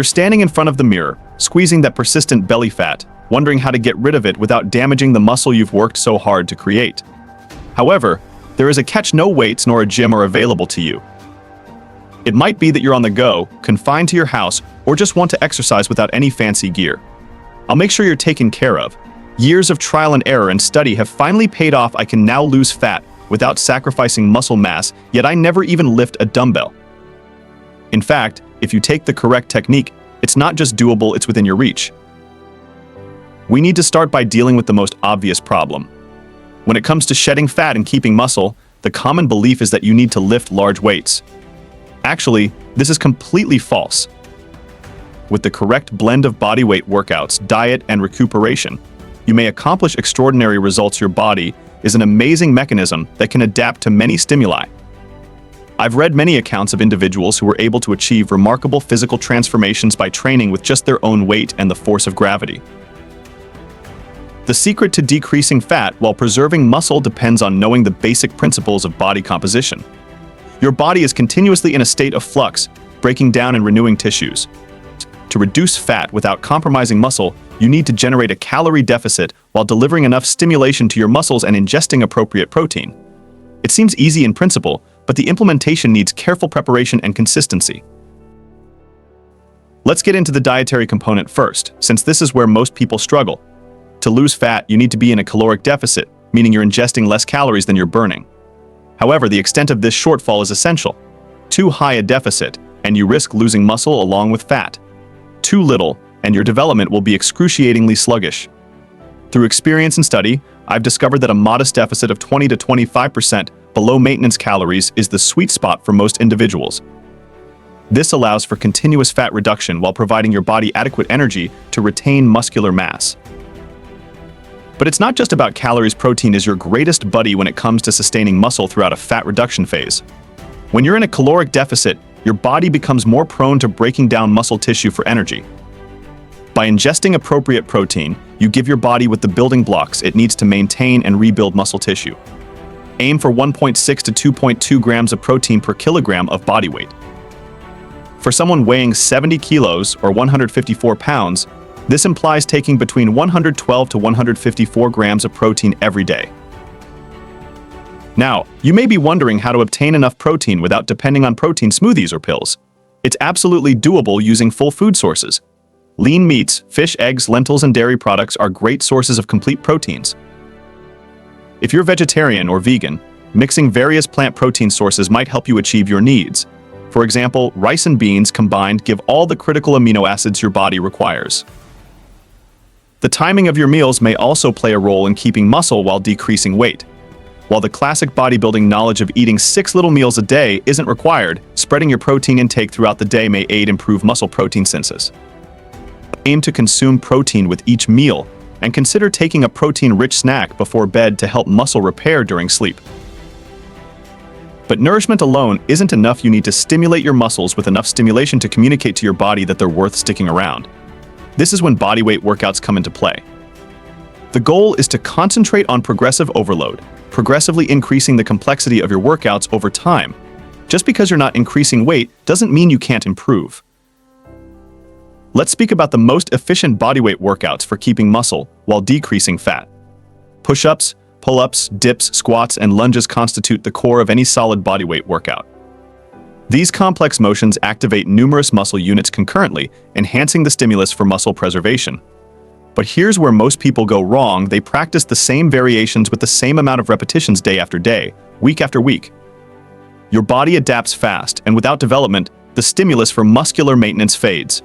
You're standing in front of the mirror, squeezing that persistent belly fat, wondering how to get rid of it without damaging the muscle you've worked so hard to create. However, there is a catch: no weights nor a gym are available to you. It might be that you're on the go, confined to your house, or just want to exercise without any fancy gear. I'll make sure you're taken care of. Years of trial and error and study have finally paid off. I can now lose fat without sacrificing muscle mass, yet I never even lift a dumbbell. In fact, if you take the correct technique, it's not just doable, it's within your reach. We need to start by dealing with the most obvious problem. When it comes to shedding fat and keeping muscle, the common belief is that you need to lift large weights. Actually, this is completely false. With the correct blend of bodyweight workouts, diet, and recuperation, you may accomplish extraordinary results. Your body is an amazing mechanism that can adapt to many stimuli. I've read many accounts of individuals who were able to achieve remarkable physical transformations by training with just their own weight and the force of gravity. The secret to decreasing fat while preserving muscle depends on knowing the basic principles of body composition. Your body is continuously in a state of flux, breaking down and renewing tissues. To reduce fat without compromising muscle, you need to generate a calorie deficit while delivering enough stimulation to your muscles and ingesting appropriate protein. It seems easy in principle, but the implementation needs careful preparation and consistency. Let's get into the dietary component first, since this is where most people struggle. To lose fat, you need to be in a caloric deficit, meaning you're ingesting less calories than you're burning. However, the extent of this shortfall is essential. Too high a deficit, and you risk losing muscle along with fat. Too little, and your development will be excruciatingly sluggish. Through experience and study, I've discovered that a modest deficit of 20 to 25% below maintenance calories is the sweet spot for most individuals. This allows for continuous fat reduction while providing your body adequate energy to retain muscular mass. But it's not just about calories. Protein is your greatest buddy when it comes to sustaining muscle throughout a fat reduction phase. When you're in a caloric deficit, your body becomes more prone to breaking down muscle tissue for energy. By ingesting appropriate protein, you give your body with the building blocks it needs to maintain and rebuild muscle tissue. Aim for 1.6 to 2.2 grams of protein per kilogram of body weight. For someone weighing 70 kilos or 154 pounds, this implies taking between 112 to 154 grams of protein every day. Now, you may be wondering how to obtain enough protein without depending on protein smoothies or pills. It's absolutely doable using full food sources. Lean meats, fish, eggs, lentils, and dairy products are great sources of complete proteins. If you're vegetarian or vegan, mixing various plant protein sources might help you achieve your needs. For example, rice and beans combined give all the critical amino acids your body requires. The timing of your meals may also play a role in keeping muscle while decreasing weight. While the classic bodybuilding knowledge of eating 6 little meals a day isn't required, spreading your protein intake throughout the day may aid improve muscle protein synthesis. Aim to consume protein with each meal, and consider taking a protein-rich snack before bed to help muscle repair during sleep. But nourishment alone isn't enough. You need to stimulate your muscles with enough stimulation to communicate to your body that they're worth sticking around. This is when bodyweight workouts come into play. The goal is to concentrate on progressive overload, progressively increasing the complexity of your workouts over time. Just because you're not increasing weight doesn't mean you can't improve. Let's speak about the most efficient bodyweight workouts for keeping muscle while decreasing fat. Push-ups, pull-ups, dips, squats, and lunges constitute the core of any solid bodyweight workout. These complex motions activate numerous muscle units concurrently, enhancing the stimulus for muscle preservation. But here's where most people go wrong. They practice the same variations with the same amount of repetitions day after day, week after week. Your body adapts fast, and without development, the stimulus for muscular maintenance fades.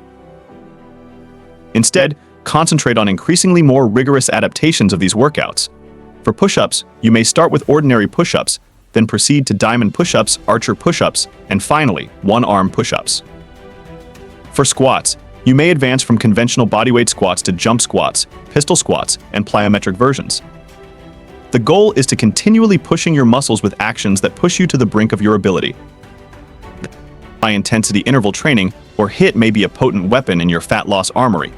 Instead, concentrate on increasingly more rigorous adaptations of these workouts. For push-ups, you may start with ordinary push-ups, then proceed to diamond push-ups, archer push-ups, and finally, one-arm push-ups. For squats, you may advance from conventional bodyweight squats to jump squats, pistol squats, and plyometric versions. The goal is to continually pushing your muscles with actions that push you to the brink of your ability. High-intensity interval training, or HIIT, may be a potent weapon in your fat loss armory.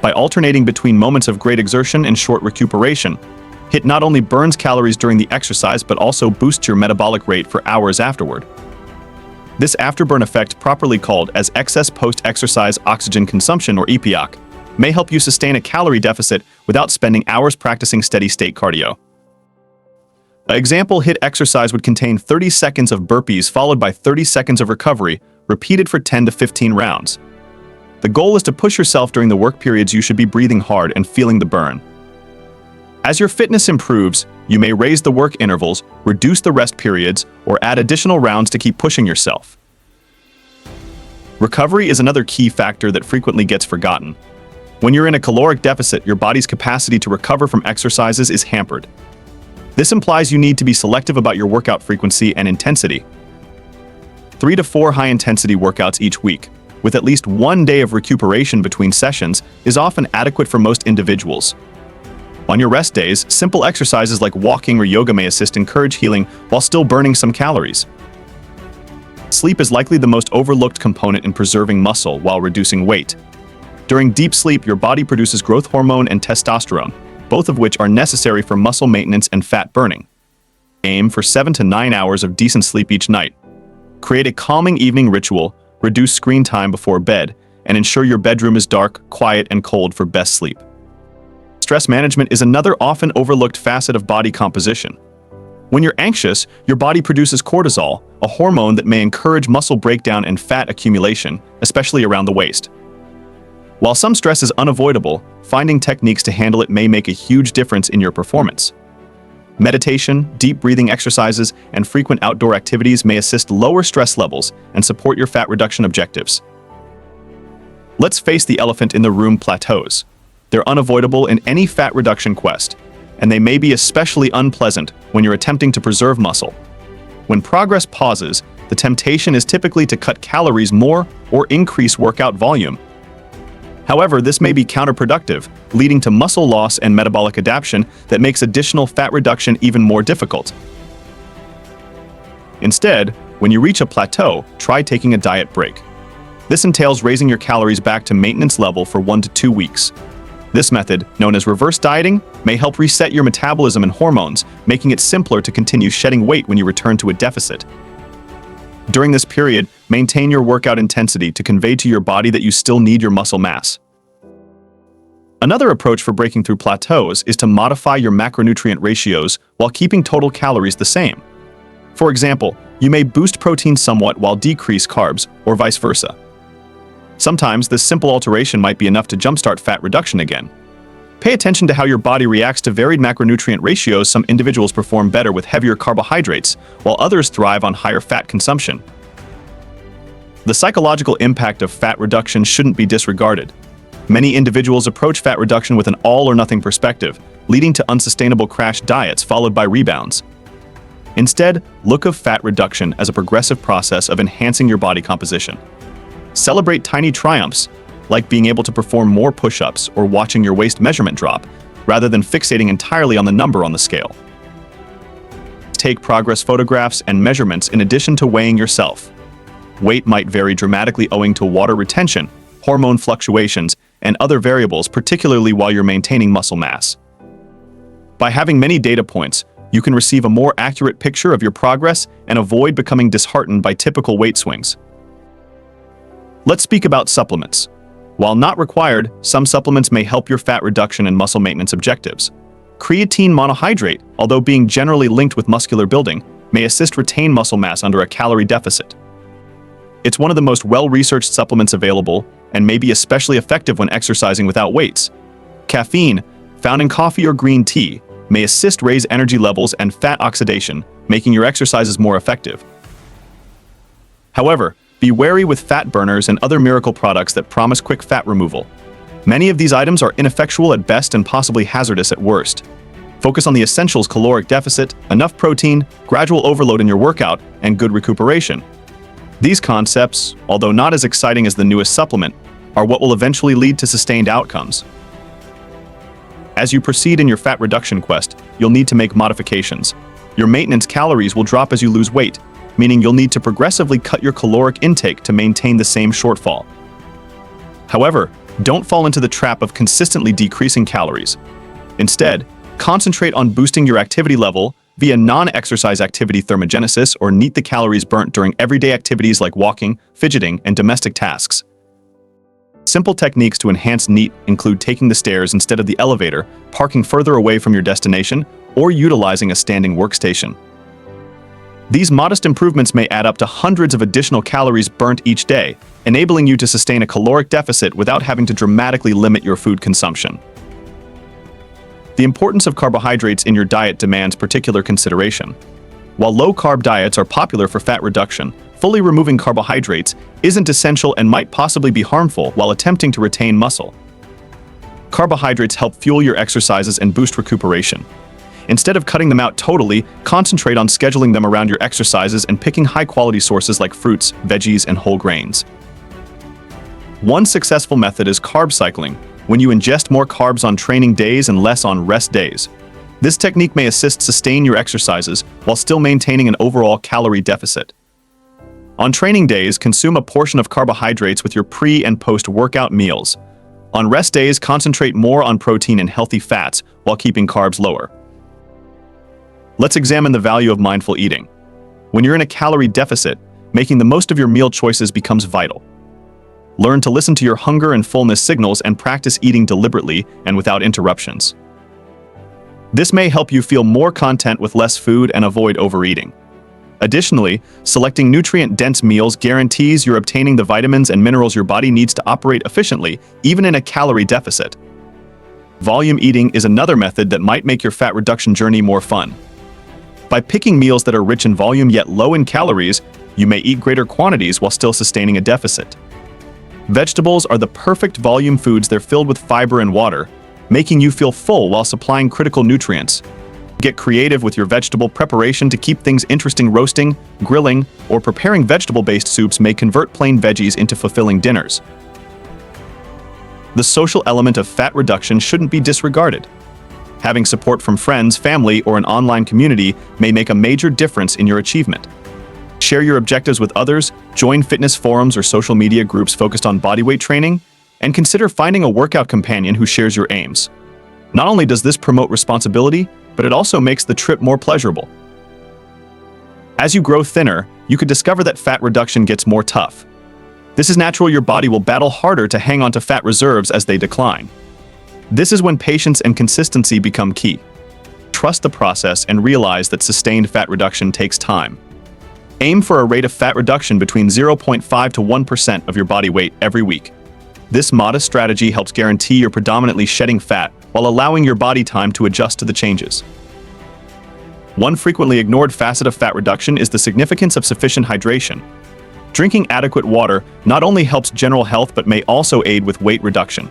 By alternating between moments of great exertion and short recuperation, HIIT not only burns calories during the exercise but also boosts your metabolic rate for hours afterward. This afterburn effect, properly called as excess post-exercise oxygen consumption or EPOC, may help you sustain a calorie deficit without spending hours practicing steady-state cardio. An example HIIT exercise would contain 30 seconds of burpees followed by 30 seconds of recovery, repeated for 10 to 15 rounds. The goal is to push yourself during the work periods you should be breathing hard and feeling the burn. As your fitness improves, you may raise the work intervals, reduce the rest periods, or add additional rounds to keep pushing yourself. Recovery is another key factor that frequently gets forgotten. When you're in a caloric deficit, your body's capacity to recover from exercises is hampered. This implies you need to be selective about your workout frequency and intensity. 3 to 4 high-intensity workouts each week, with at least 1 day of recuperation between sessions, is often adequate for most individuals. On your rest days, simple exercises like walking or yoga may encourage healing while still burning some calories. Sleep is likely the most overlooked component in preserving muscle while reducing weight. During deep sleep, your body produces growth hormone and testosterone, both of which are necessary for muscle maintenance and fat burning. Aim for 7 to 9 hours of decent sleep each night. Create a calming evening ritual, reduce screen time before bed, and ensure your bedroom is dark, quiet, and cold for best sleep. Stress management is another often overlooked facet of body composition. When you're anxious, your body produces cortisol, a hormone that may encourage muscle breakdown and fat accumulation, especially around the waist. While some stress is unavoidable, finding techniques to handle it may make a huge difference in your performance. Meditation, deep breathing exercises, and frequent outdoor activities may assist lower stress levels and support your fat reduction objectives. Let's face the elephant in the room: plateaus. They're unavoidable in any fat reduction quest, and they may be especially unpleasant when you're attempting to preserve muscle. When progress pauses, the temptation is typically to cut calories more or increase workout volume. However, this may be counterproductive, leading to muscle loss and metabolic adaptation that makes additional fat reduction even more difficult. Instead, when you reach a plateau, try taking a diet break. This entails raising your calories back to maintenance level for 1 to 2 weeks. This method, known as reverse dieting, may help reset your metabolism and hormones, making it simpler to continue shedding weight when you return to a deficit. During this period, maintain your workout intensity to convey to your body that you still need your muscle mass. Another approach for breaking through plateaus is to modify your macronutrient ratios while keeping total calories the same. For example, you may boost protein somewhat while decrease carbs, or vice versa. Sometimes this simple alteration might be enough to jumpstart fat reduction again. Pay attention to how your body reacts to varied macronutrient ratios. Some individuals perform better with heavier carbohydrates, while others thrive on higher fat consumption. The psychological impact of fat reduction shouldn't be disregarded. Many individuals approach fat reduction with an all-or-nothing perspective, leading to unsustainable crash diets followed by rebounds. Instead, look at fat reduction as a progressive process of enhancing your body composition. Celebrate tiny triumphs, like being able to perform more push-ups or watching your waist measurement drop, rather than fixating entirely on the number on the scale. Take progress photographs and measurements in addition to weighing yourself. Weight might vary dramatically owing to water retention, hormone fluctuations, and other variables, particularly while you're maintaining muscle mass. By having many data points, you can receive a more accurate picture of your progress and avoid becoming disheartened by typical weight swings. Let's speak about supplements. While not required, some supplements may help your fat reduction and muscle maintenance objectives. Creatine monohydrate, although being generally linked with muscular building, may assist retain muscle mass under a calorie deficit. It's one of the most well-researched supplements available and may be especially effective when exercising without weights. Caffeine, found in coffee or green tea, may assist raise energy levels and fat oxidation, making your exercises more effective. However, be wary with fat burners and other miracle products that promise quick fat removal. Many of these items are ineffectual at best and possibly hazardous at worst. Focus on the essentials: caloric deficit, enough protein, gradual overload in your workout, and good recuperation. These concepts, although not as exciting as the newest supplement, are what will eventually lead to sustained outcomes. As you proceed in your fat reduction quest, you'll need to make modifications. Your maintenance calories will drop as you lose weight, meaning you'll need to progressively cut your caloric intake to maintain the same shortfall. However, don't fall into the trap of consistently decreasing calories. Instead, concentrate on boosting your activity level, via non-exercise activity thermogenesis, or neat the calories burnt during everyday activities like walking, fidgeting, and domestic tasks. Simple techniques to enhance NEAT include taking the stairs instead of the elevator, parking further away from your destination, or utilizing a standing workstation. These modest improvements may add up to hundreds of additional calories burnt each day, enabling you to sustain a caloric deficit without having to dramatically limit your food consumption. The importance of carbohydrates in your diet demands particular consideration. While low-carb diets are popular for fat reduction, fully removing carbohydrates isn't essential and might possibly be harmful while attempting to retain muscle. Carbohydrates help fuel your exercises and boost recuperation. Instead of cutting them out totally, concentrate on scheduling them around your exercises and picking high-quality sources like fruits, veggies, and whole grains. One successful method is carb cycling, when you ingest more carbs on training days and less on rest days. This technique may assist sustain your exercises while still maintaining an overall calorie deficit. On training days, consume a portion of carbohydrates with your pre- and post-workout meals. On rest days, concentrate more on protein and healthy fats while keeping carbs lower. Let's examine the value of mindful eating. When you're in a calorie deficit, making the most of your meal choices becomes vital. Learn to listen to your hunger and fullness signals and practice eating deliberately and without interruptions. This may help you feel more content with less food and avoid overeating. Additionally, selecting nutrient-dense meals guarantees you're obtaining the vitamins and minerals your body needs to operate efficiently, even in a calorie deficit. Volume eating is another method that might make your fat reduction journey more fun. By picking meals that are rich in volume yet low in calories, you may eat greater quantities while still sustaining a deficit. Vegetables are the perfect volume foods. They're filled with fiber and water, making you feel full while supplying critical nutrients. Get creative with your vegetable preparation to keep things interesting. Roasting, grilling, or preparing vegetable-based soups may convert plain veggies into fulfilling dinners. The social element of fat reduction shouldn't be disregarded. Having support from friends, family, or an online community may make a major difference in your achievement. Share your objectives with others, join fitness forums or social media groups focused on bodyweight training, and consider finding a workout companion who shares your aims. Not only does this promote responsibility, but it also makes the trip more pleasurable. As you grow thinner, you could discover that fat reduction gets more tough. This is natural. Your body will battle harder to hang on to fat reserves as they decline. This is when patience and consistency become key. Trust the process and realize that sustained fat reduction takes time. Aim for a rate of fat reduction between 0.5 to 1% of your body weight every week. This modest strategy helps guarantee you're predominantly shedding fat while allowing your body time to adjust to the changes. One frequently ignored facet of fat reduction is the significance of sufficient hydration. Drinking adequate water not only helps general health but may also aid with weight reduction.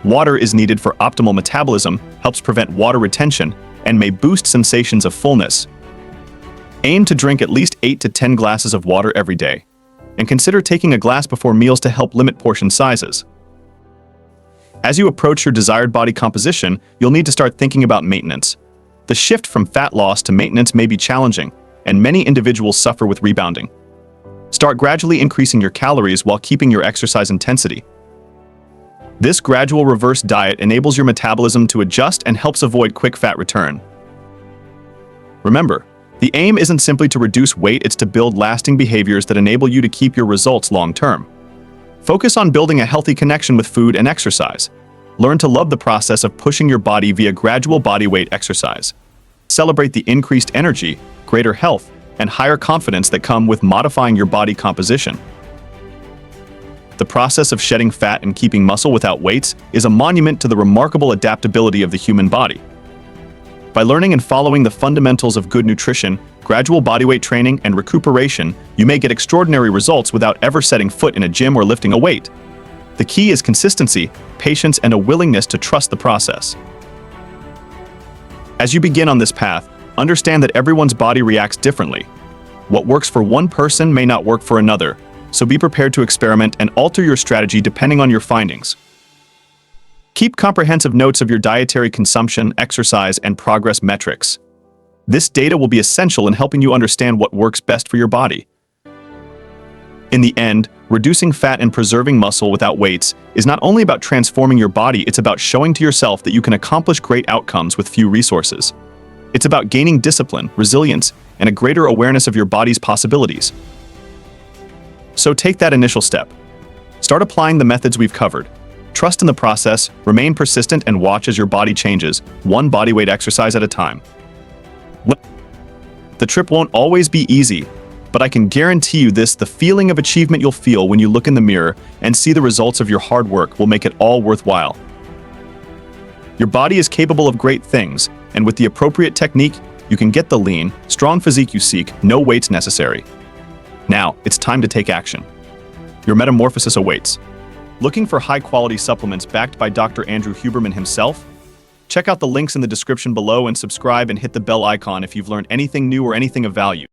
Water is needed for optimal metabolism, helps prevent water retention, and may boost sensations of fullness. Aim to drink at least 8 to 10 glasses of water every day, and consider taking a glass before meals to help limit portion sizes. As you approach your desired body composition, you'll need to start thinking about maintenance. The shift from fat loss to maintenance may be challenging, and many individuals suffer with rebounding. Start gradually increasing your calories while keeping your exercise intensity. This gradual reverse diet enables your metabolism to adjust and helps avoid quick fat return. Remember, the aim isn't simply to reduce weight, it's to build lasting behaviors that enable you to keep your results long-term. Focus on building a healthy connection with food and exercise. Learn to love the process of pushing your body via gradual body weight exercise. Celebrate the increased energy, greater health, and higher confidence that come with modifying your body composition. The process of shedding fat and keeping muscle without weights is a monument to the remarkable adaptability of the human body. By learning and following the fundamentals of good nutrition, gradual bodyweight training, and recuperation, you may get extraordinary results without ever setting foot in a gym or lifting a weight. The key is consistency, patience, and a willingness to trust the process. As you begin on this path, understand that everyone's body reacts differently. What works for one person may not work for another, so be prepared to experiment and alter your strategy depending on your findings. Keep comprehensive notes of your dietary consumption, exercise, and progress metrics. This data will be essential in helping you understand what works best for your body. In the end, reducing fat and preserving muscle without weights is not only about transforming your body, it's about showing to yourself that you can accomplish great outcomes with few resources. It's about gaining discipline, resilience, and a greater awareness of your body's possibilities. So take that initial step. Start applying the methods we've covered. Trust in the process, remain persistent, and watch as your body changes, one bodyweight exercise at a time. The trip won't always be easy, but I can guarantee you this: the feeling of achievement you'll feel when you look in the mirror and see the results of your hard work will make it all worthwhile. Your body is capable of great things, and with the appropriate technique, you can get the lean, strong physique you seek, no weights necessary. Now, it's time to take action. Your metamorphosis awaits. Looking for high-quality supplements backed by Dr. Andrew Huberman himself? Check out the links in the description below and subscribe and hit the bell icon if you've learned anything new or anything of value.